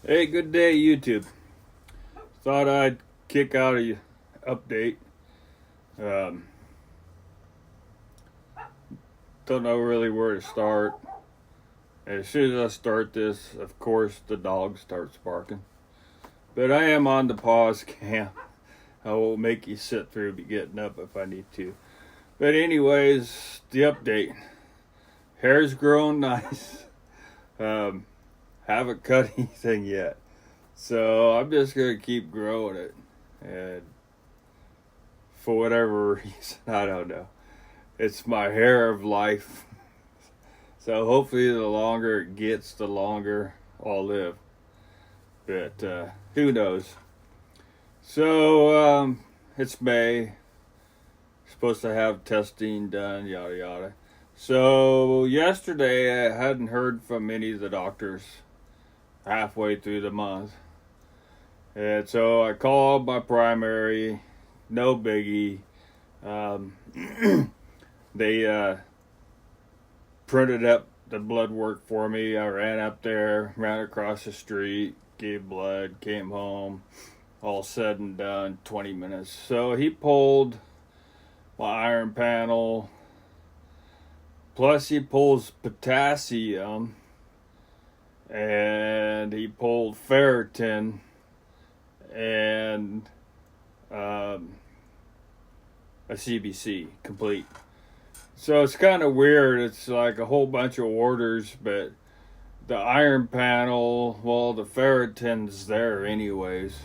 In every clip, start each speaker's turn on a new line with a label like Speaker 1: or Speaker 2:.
Speaker 1: Hey, good day, YouTube. Thought I'd kick out a update. Um, don't know really where to start. As soon as I start this, of course, the dog starts barking. But I am on the pause cam. I will make you sit through me getting up if I need to. But anyways, the update. Hair's growing nice. Haven't cut anything yet. So I'm just going to keep growing it. And for whatever reason, I don't know. It's my hair of life. So hopefully the longer it gets, the longer I'll live. But who knows? So it's May. Supposed to have testing done, yada yada. So yesterday I hadn't heard from any of the doctors halfway through the month. And so I called my primary, no biggie. They printed up the blood work for me. I ran up there, ran across the street, gave blood, came home, all said and done, 20 minutes. So he pulled my iron panel, plus he pulls potassium, and he pulled ferritin, and a CBC complete. So it's kind of weird. It's like a whole bunch of orders, but the iron panel, well, the ferritin's there anyways.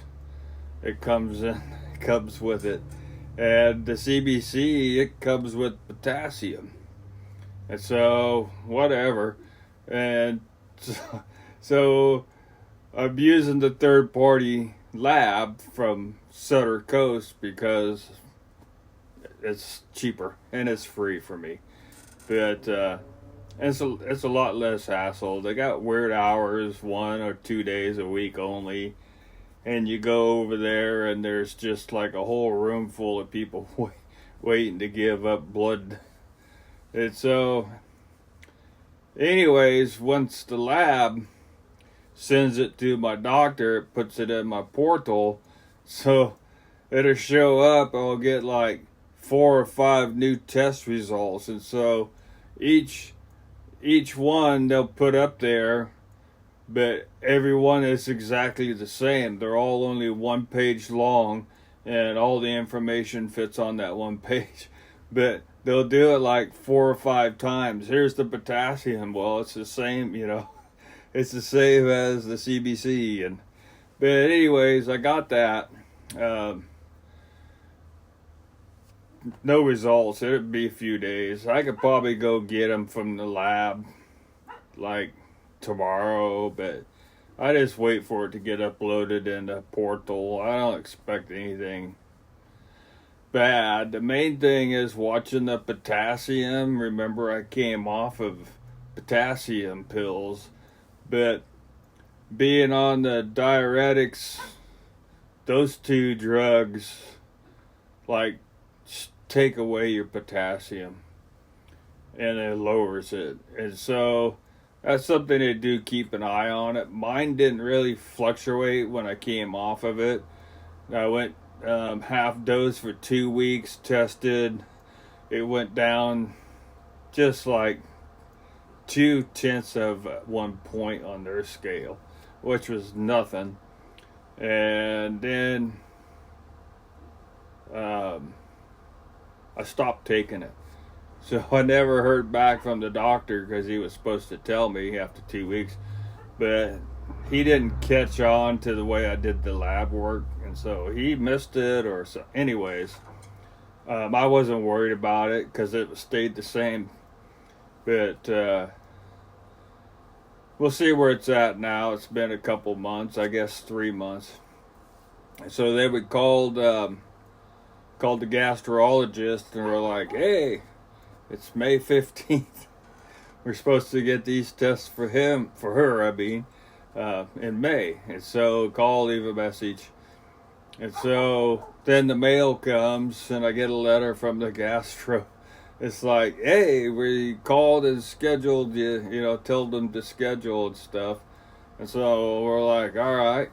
Speaker 1: It comes with it. And the CBC, it comes with potassium. And so, whatever. And so I'm using the third party lab from Sutter Coast because it's cheaper and it's free for me. But it's a lot less hassle. They got weird hours, 1 or 2 days a week only. And you go over there and there's just like a whole room full of people waiting to give up blood. And so, anyways, once the lab sends it to my doctor, it puts it in my portal. So it'll show up, I'll get like 4 or 5 new test results. And so each one they'll put up there, but every one is exactly the same. They're all only 1 page long, and all the information fits on that 1 page. But they'll do it like 4 or 5 times. Here's the potassium. Well, it's the same, It's the same as the CBC. But anyways, I got that. No results. It'd be a few days. I could probably go get them from the lab like tomorrow, but I just wait for it to get uploaded in the portal. I don't expect anything bad. The main thing is watching the potassium. Remember, I came off of potassium pills, but being on the diuretics, those 2 drugs like take away your potassium and it lowers it. And so that's something they do keep an eye on it. Mine didn't really fluctuate when I came off of it. I went half dose for 2 weeks, tested. It went down just like 0.2 of 1 point on their scale, which was nothing. And then I stopped taking it. So I never heard back from the doctor because he was supposed to tell me after 2 weeks. But he didn't catch on to the way I did the lab work. And so he missed it or so. Anyways, I wasn't worried about it because it stayed the same. But we'll see where it's at now. It's been a couple months, I guess 3 months. So they would called the gastrologist and were like, hey, it's May 15th. We're supposed to get these tests for her, in May. And so call, leave a message. And so then the mail comes and I get a letter from the gastro. It's like, hey, we called and scheduled you, told them to schedule and stuff. And so we're like, all right.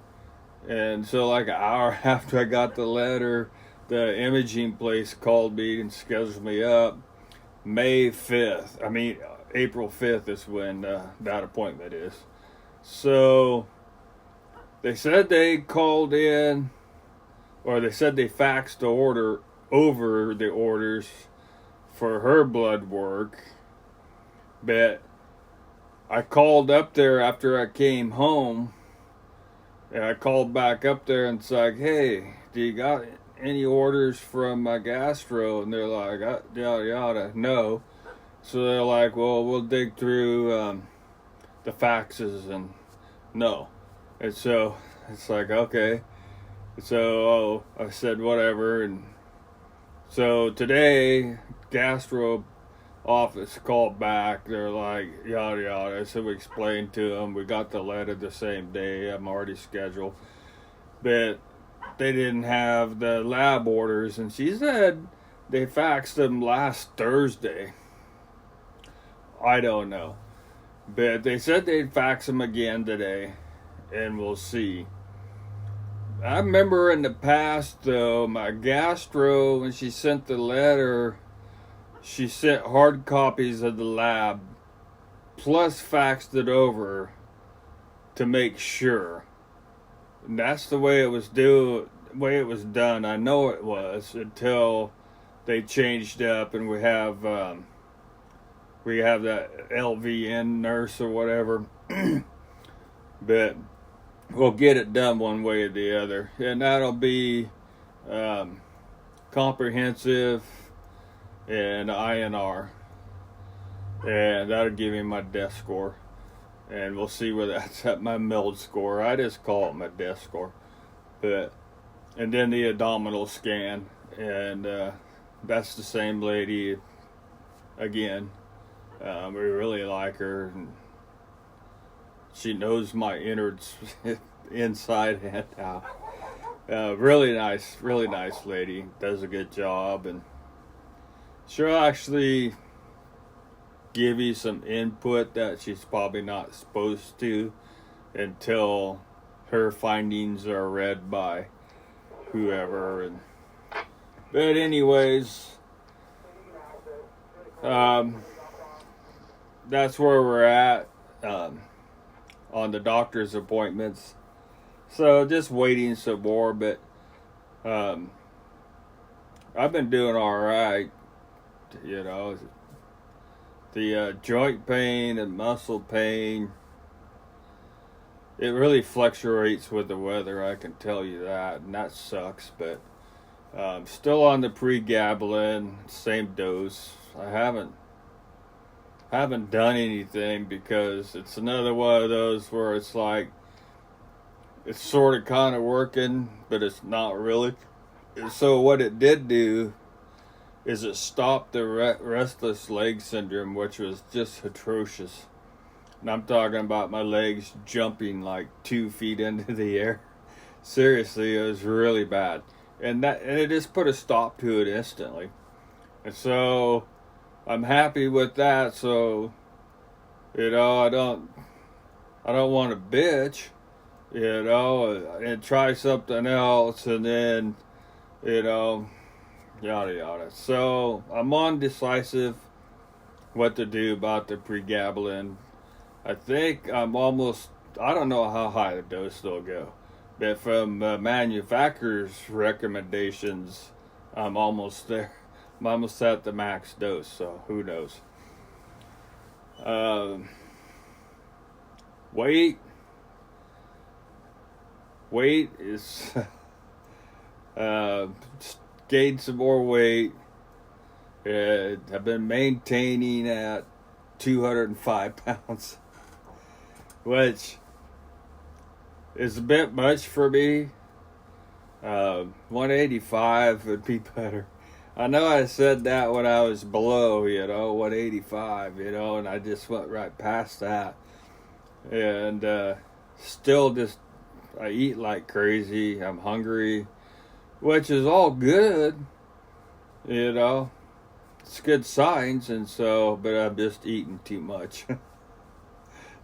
Speaker 1: And so like an hour after I got the letter, the imaging place called me and scheduled me up. May 5th. I mean, April 5th is when that appointment is. So they said they called in, or they said they faxed the order over the orders for her blood work. But I called up there after I came home, and I called back up there and it's like, hey, do you got any orders from my gastro? And they're like, yada yada, no. So they're like, well, we'll dig through the faxes, and no. And so it's like, okay. So I said whatever, and so today gastro office called back. They're like, yada yada. So we explained to them, we got the letter the same day. I'm already scheduled, but they didn't have the lab orders, and she said they faxed them last Thursday. I don't know, but they said they'd fax them again today, and we'll see. I remember in the past, though, my gastro, when she sent the letter, she sent hard copies of the lab, plus faxed it over to make sure. And that's the way it was done. I know it was, until they changed up, and we have that LVN nurse or whatever. But we'll get it done one way or the other, and that'll be comprehensive and INR, and that'll give me my death score, and we'll see where that's at, my MELD score. I just call it my death score. But and then the abdominal scan, and that's the same lady again. We really like her, and she knows my innards inside and out. Really nice lady. Does a good job, and she'll actually give you some input that she's probably not supposed to until her findings are read by whoever. And but anyways, that's where we're at on the doctor's appointments. So just waiting some more, but I've been doing all right. You know, the joint pain and muscle pain, it really fluctuates with the weather, I can tell you that, and that sucks. But still on the pregabalin, same dose. I haven't done anything because it's another one of those where it's like it's sort of kind of working, but it's not really. So what it did do is it stopped the restless leg syndrome, which was just atrocious. And I'm talking about my legs jumping like 2 feet into the air. Seriously, it was really bad. And it just put a stop to it instantly. And so I'm happy with that. So, you know, I don't want to bitch, you know, and try something else, and then, you know, yada yada. So I'm undecisive what to do about the pregabalin. I think I don't know how high the dose they'll go, but from manufacturer's recommendations, I'm almost there. I'm almost at the max dose, so who knows. Weight is gained some more weight. I've been maintaining at 205 pounds, which is a bit much for me. 185 would be better. I know I said that when I was below, 185, and I just went right past that. And still just, I eat like crazy. I'm hungry, which is all good, It's good signs, and so, but I'm just eating too much.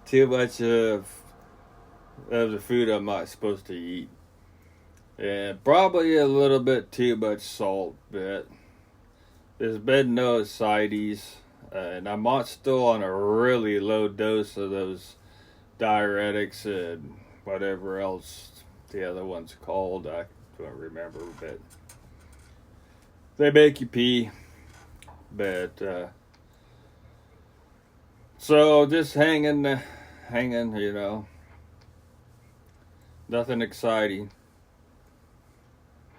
Speaker 1: Too much of of the food I'm not supposed to eat. And probably a little bit too much salt, but there's been no ascites. And I'm still on a really low dose of those diuretics and whatever else the other one's called. I don't remember, but they make you pee. But so just hanging, you know. Nothing exciting.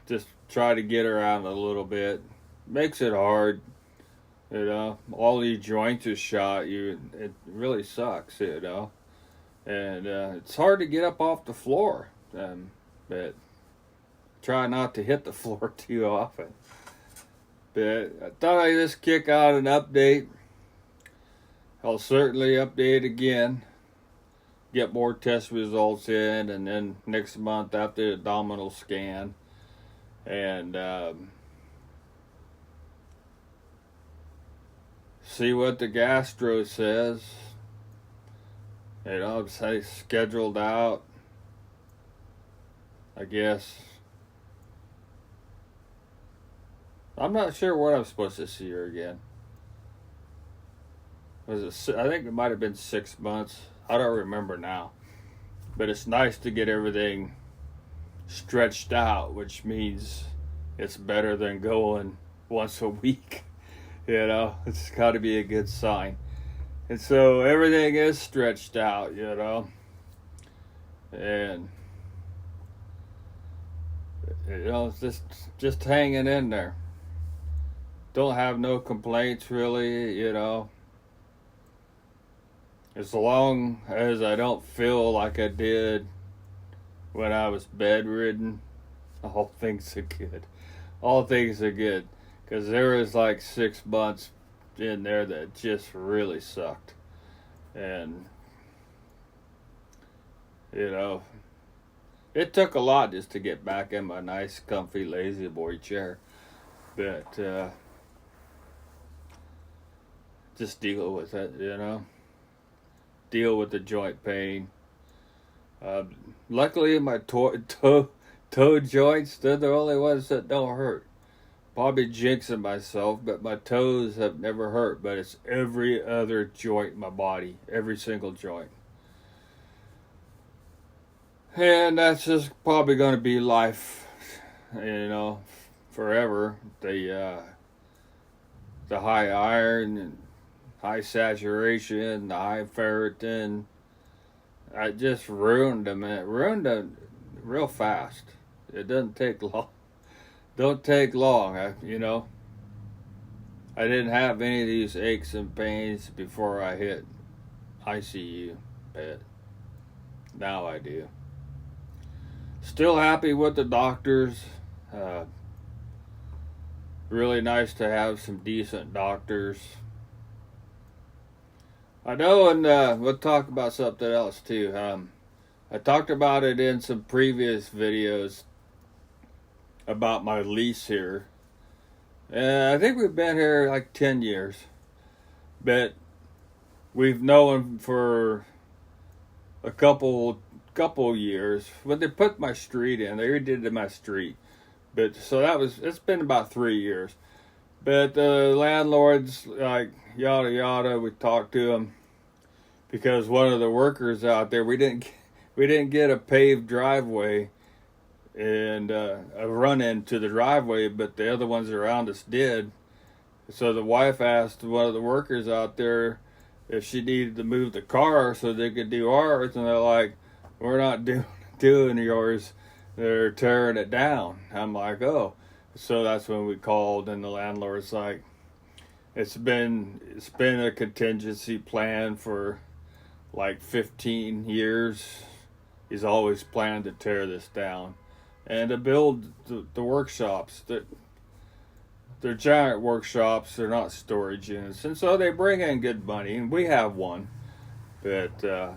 Speaker 1: Just try to get around a little bit. Makes it hard, you know. All these joints are shot. It really sucks, you know. And it's hard to get up off the floor. But try not to hit the floor too often. But I thought I'd just kick out an update. I'll certainly update again. Get more test results in, and then next month after the abdominal scan. And see what the gastro says. You know, say scheduled out, I guess. I'm not sure what I'm supposed to see her again. Was it? I think it might have been 6 months. I don't remember now. But it's nice to get everything stretched out, which means it's better than going once a week. You know, it's got to be a good sign. And so everything is stretched out, you know. And you know, it's just hanging in there. Don't have no complaints really, you know. As long as I don't feel like I did when I was bedridden, all things are good. All things are good. Because there was like 6 months in there that just really sucked. And, you know, it took a lot just to get back in my nice, comfy, lazy boy chair. But, just deal with it, you know. Deal with the joint pain. Luckily, my toe joints, they're the only ones that don't hurt. Probably jinxing myself, but my toes have never hurt. But it's every other joint in my body, every single joint. And that's just probably going to be life, you know, forever. The high iron and high saturation, the high ferritin, I just ruined them. It ruined them real fast. It doesn't take long. Don't take long, you know. I didn't have any of these aches and pains before I hit ICU, but now I do. Still happy with the doctors. Really nice to have some decent doctors. I know, and we'll talk about something else too. I talked about it in some previous videos about my lease here. I think we've been here like 10 years. But we've known for a couple years. When they put my street in, they redid my street. But so it's been about 3 years. But the landlord's like, yada yada, we talked to him because one of the workers out there, we didn't get a paved driveway and a run into the driveway, but the other ones around us did. So the wife asked one of the workers out there if she needed to move the car so they could do ours, and they're like, we're not doing yours, they're tearing it down. I'm like, oh. So that's when we called, and the landlord's like, it's been a contingency plan for like 15 years. He's always planned to tear this down and to build the workshops. They're giant workshops. They're not storage units, and so they bring in good money, and we have one. But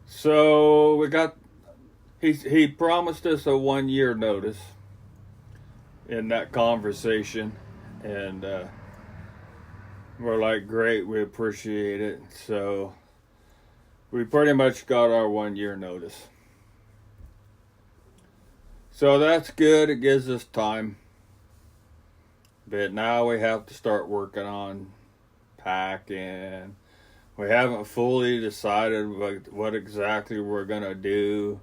Speaker 1: so we got. He promised us a 1 year notice in that conversation, and we're like, great, we appreciate it. So we pretty much got our 1 year notice. So that's good. It gives us time. But now we have to start working on packing. We haven't fully decided what exactly we're going to do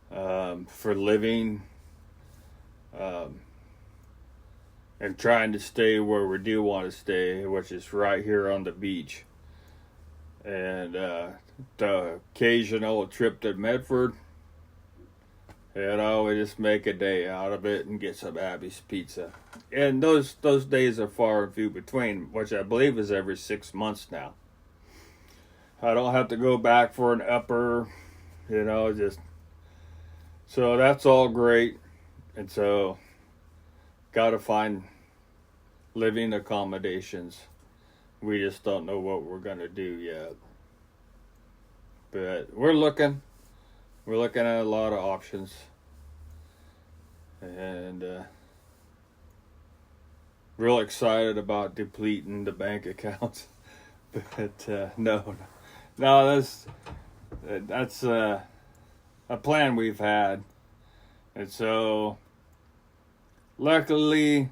Speaker 1: for living. And trying to stay where we do want to stay, which is right here on the beach. And the occasional trip to Medford, we just make a day out of it and get some Abby's Pizza. And those days are far and few between, which I believe is every 6 months now. I don't have to go back for an upper, so that's all great. And so, got to find living accommodations. We just don't know what we're going to do yet. But we're looking at a lot of options. And real excited about depleting the bank accounts. But no, that's a plan we've had. And so, luckily,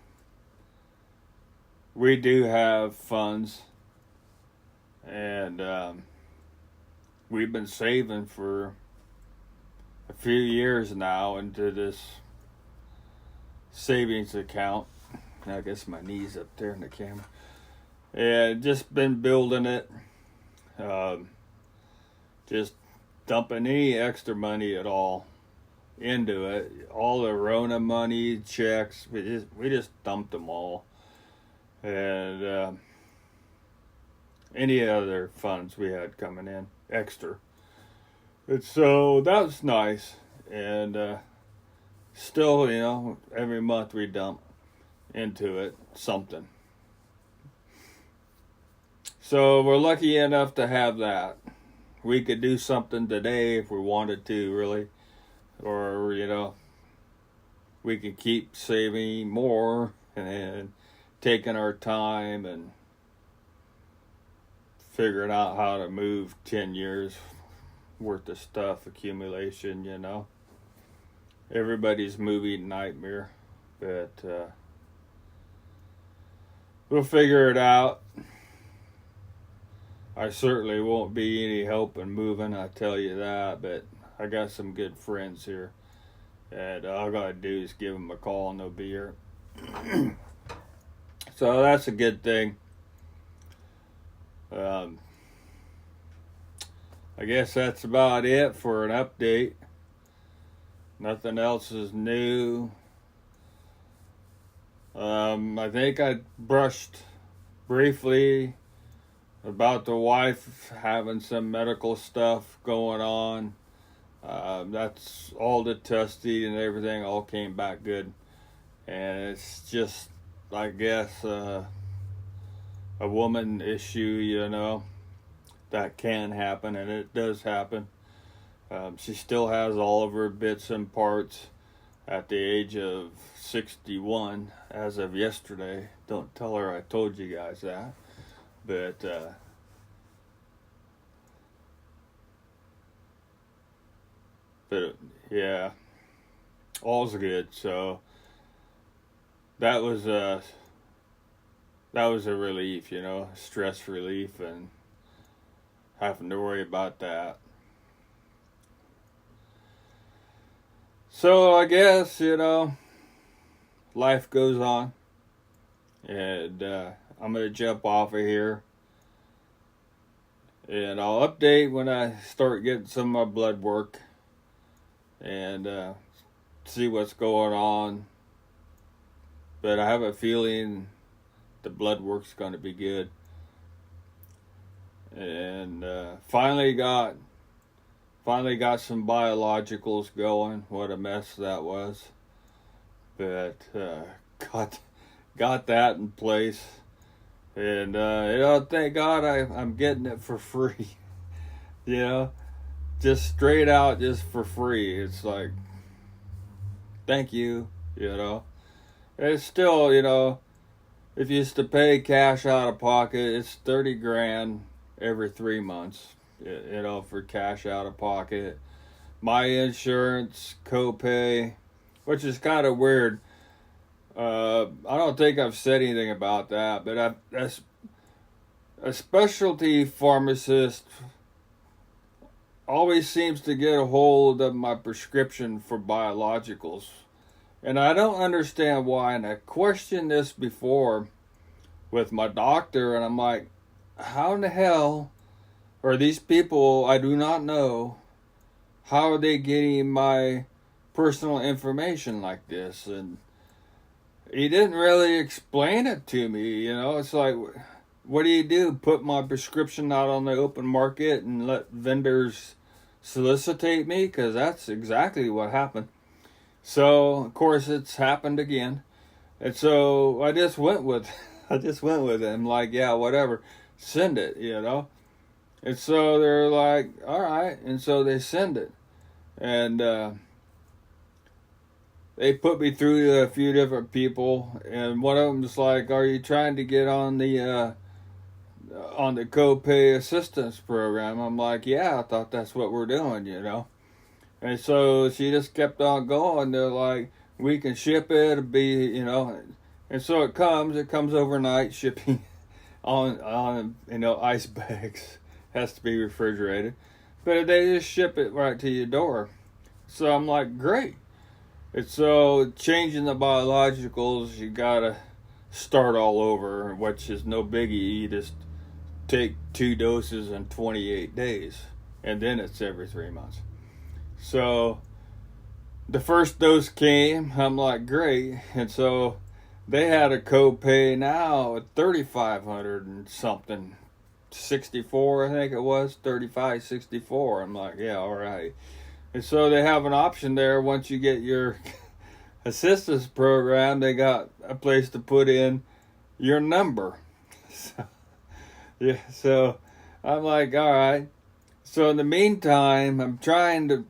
Speaker 1: we do have funds, and we've been saving for a few years now into this savings account. I guess my knee's up there in the camera. And just been building it, just dumping any extra money at all into it. All the Rona money, checks, we just dumped them all. And any other funds we had coming in extra. And so that was nice. And still, every month we dump into it something. So we're lucky enough to have that. We could do something today if we wanted to, really. Or, we could keep saving more and taking our time and figuring out how to move 10 years worth of stuff, accumulation, Everybody's moving nightmare. But we'll figure it out. I certainly won't be any help in moving, I tell you that, but I got some good friends here, and all I gotta do is give them a call and they'll be here. So that's a good thing. I guess that's about it for an update. Nothing else is new. I think I brushed briefly about the wife having some medical stuff going on. That's all the testing and everything all came back good. And it's just, I guess, a woman issue, that can happen, and it does happen. She still has all of her bits and parts at the age of 61 as of yesterday. Don't tell her I told you guys that. But yeah, all's good. So that was a relief, stress relief, and having to worry about that. So I guess, life goes on, and I'm going to jump off of here, and I'll update when I start getting some of my blood work and see what's going on. But I have a feeling the blood work's going to be good. And finally got some biologicals going. What a mess that was. But got that in place. And thank God I'm getting it for free. Just straight out, just for free. It's like, thank you. It's still, if you used to pay cash out of pocket, it's $30,000 every 3 months. for cash out of pocket. My insurance, copay, which is kind of weird. I don't think I've said anything about that, but as a specialty pharmacist always seems to get a hold of my prescription for biologicals. And I don't understand why. And I questioned this before with my doctor, and I'm like, how in the hell are these people I do not know, how are they getting my personal information like this? And he didn't really explain it to me, It's like, what do? Put my prescription out on the open market and let vendors solicitate me? Because that's exactly what happened. So, of course, it's happened again. And so I just went with it. I'm like, yeah, whatever. Send it, And so they're like, all right. And so they send it. And they put me through a few different people. And one of them was like, are you trying to get on the copay assistance program? I'm like, yeah, I thought that's what we're doing, And so she just kept on going. They're like, we can ship it, it'll be, And so it comes overnight shipping on ice bags. Has to be refrigerated. But they just ship it right to your door. So I'm like, great. And so changing the biologicals, you gotta start all over, which is no biggie. You just take 2 doses in 28 days. And then it's every 3 months. So the first dose came, I'm like, great. And so they had a copay now at $3,500 and something, 64, I think it was, 35, 64. I'm like, yeah, all right. And so they have an option there. Once you get your assistance program, they got a place to put in your number. So I'm like, all right. So in the meantime, I'm trying to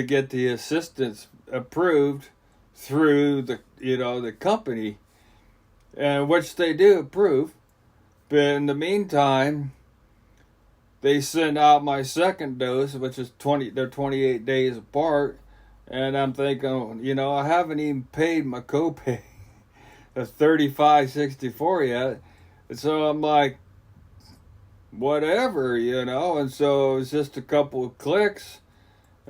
Speaker 1: get the assistance approved through the company, which they do approve. But in the meantime, they send out my second dose, which is they're 28 days apart. And I'm thinking, I haven't even paid my copay of $35.64 yet. And so I'm like, whatever, And so it was just a couple of clicks,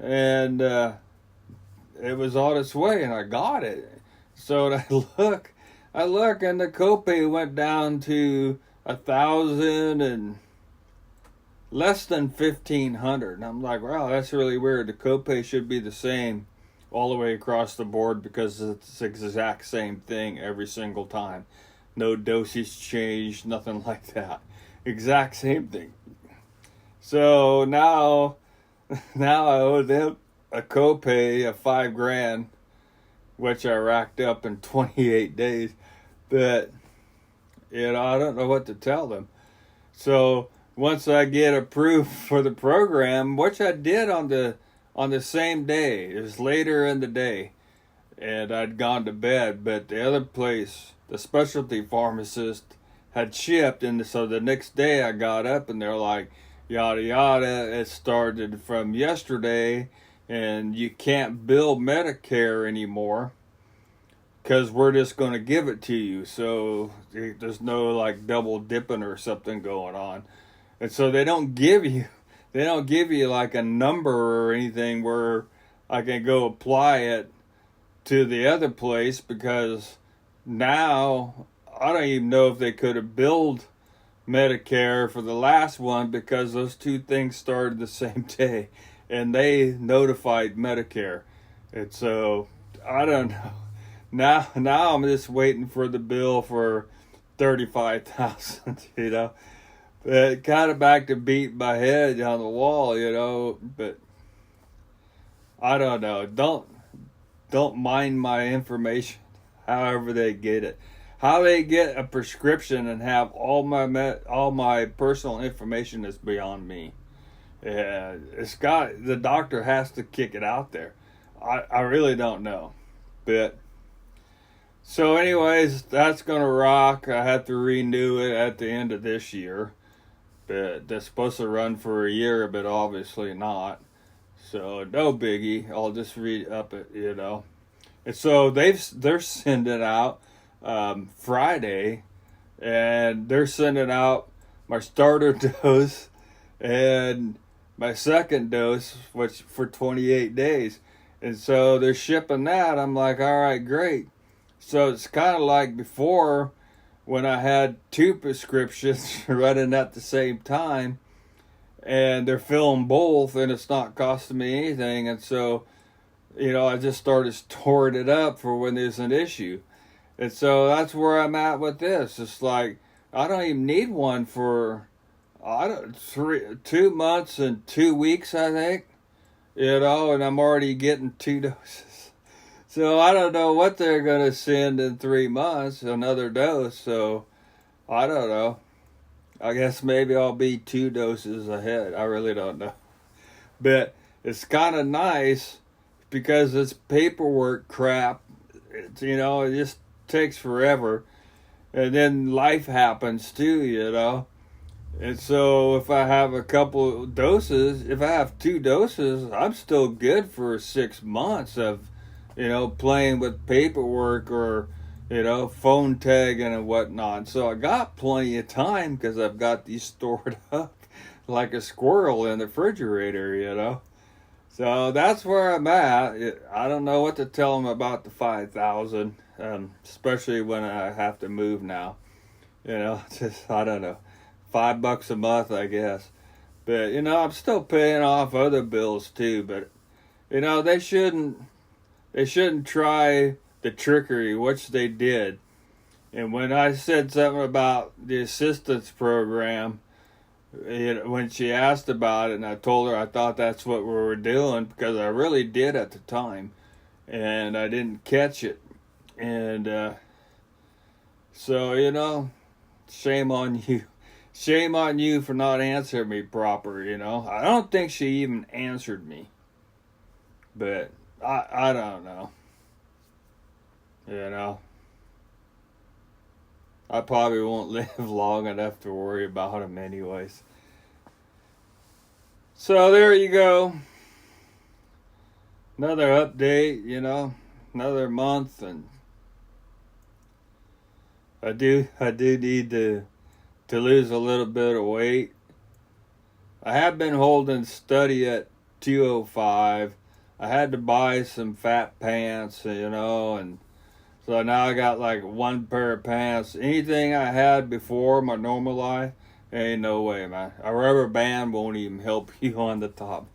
Speaker 1: and it was on its way, and I got it. So I look, and the copay went down to 1,000 and less than 1,500. And I'm like, wow, that's really weird. The copay should be the same all the way across the board because it's the exact same thing every single time. No dosage change, nothing like that. Exact same thing. So now I owe them a copay of $5,000, which I racked up in 28 days. But I don't know what to tell them. So once I get approved for the program, which I did on the same day, it was later in the day, and I'd gone to bed. But the other place, the specialty pharmacist, had shipped, and so the next day I got up and they're like, yada yada, it started from yesterday and you can't bill Medicare anymore because we're just going to give it to you. So there's no like double dipping or something going on. And so they don't give you like a number or anything where I can go apply it to the other place, because now I don't even know if they could have billed Medicare for the last one, because those two things started the same day and they notified Medicare. And so I don't know. Now I'm just waiting for the bill for $35,000, But kind of back to beat my head on the wall, but I don't know. Don't mind my information, however they get it. How they get a prescription and have all my personal information is beyond me. Yeah, the doctor has to kick it out there. I really don't know. But so anyways, that's gonna rock. I have to renew it at the end of this year. but they're supposed to run for a year, but obviously not. So no biggie. I'll just read up it, And so they're sending out Friday, and they're sending out my starter dose and my second dose, which for 28 days. And so they're shipping that. I'm like, all right, great. So it's kind of like before when I had 2 prescriptions running at the same time, and they're filling both, and it's not costing me anything. And so, I just started storing it up for when there's an issue. And so that's where I'm at with this. It's like, I don't even need one for 2 months and 2 weeks, I think, and I'm already getting 2 doses. So I don't know what they're going to send in 3 months, another dose. So I don't know. I guess maybe I'll be 2 doses ahead. I really don't know. But it's kind of nice because this paperwork crap, it just takes forever. And then life happens too, And so if I have a couple doses, if I have 2 doses, I'm still good for 6 months of, playing with paperwork or, phone tagging and whatnot. So I got plenty of time because I've got these stored up like a squirrel in the refrigerator, So that's where I'm at. I don't know what to tell them about the 5,000, especially when I have to move now. Just, I don't know. $5 a month, I guess. But, I'm still paying off other bills too. But, they shouldn't try the trickery, which they did. And when I said something about the assistance program, when she asked about it, and I told her I thought that's what we were doing, because I really did at the time, and I didn't catch it. And so, shame on you. Shame on you for not answering me proper, I don't think she even answered me. But I don't know. I probably won't live long enough to worry about them anyways. So there you go. Another update, another month, and I do need to lose a little bit of weight. I have been holding steady at 205. I had to buy some fat pants, and so now I got like 1 pair of pants. Anything I had before my normal life, ain't no way, man. A rubber band won't even help you on the top.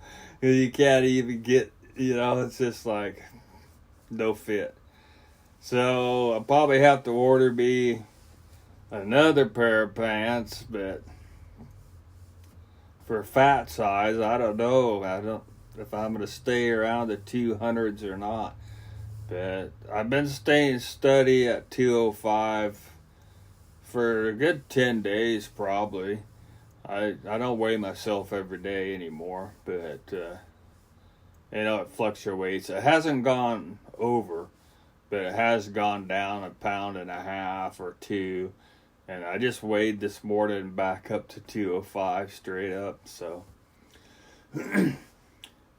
Speaker 1: You can't even get, it's just like no fit. So I'll probably have to order me another pair of pants, but for fat size, I don't know. I don't if I'm going to stay around the 200s or not. But I've been staying steady at 205 for a good 10 days probably. I don't weigh myself every day anymore, but it fluctuates. It hasn't gone over, but it has gone down 1.5 pounds or 2. And I just weighed this morning back up to 205 straight up. So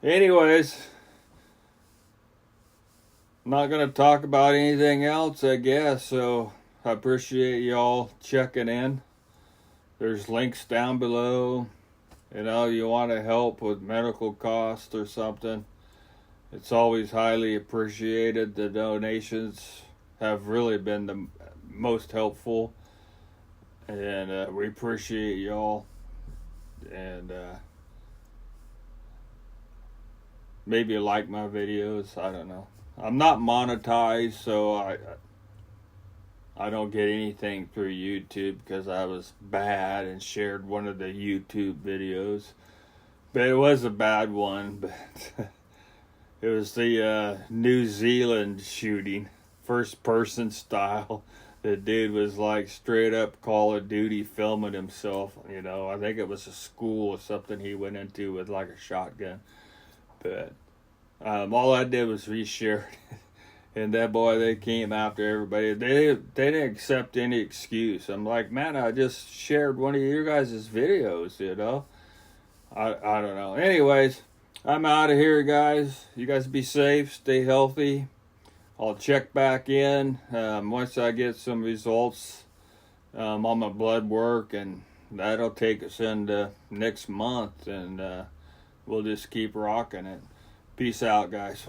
Speaker 1: anyways, I'm not going to talk about anything else, I guess. So I appreciate y'all checking in. There's links down below. You want to help with medical costs or something, it's always highly appreciated. The donations have really been the most helpful. And we appreciate y'all. And maybe like my videos. I don't know. I'm not monetized, so I don't get anything through YouTube because I was bad and shared one of the YouTube videos. But it was a bad one. But it was the New Zealand shooting, first person style. The dude was like straight up Call of Duty filming himself. I think it was a school or something he went into with like a shotgun. But all I did was reshare it. And that boy, they came after everybody. They didn't accept any excuse. I'm like, man, I just shared one of your guys' videos, you know. I don't know. Anyways, I'm out of here, guys. You guys be safe, stay healthy. I'll check back in once I get some results on my blood work, and that'll take us into next month, and we'll just keep rocking it. Peace out, guys.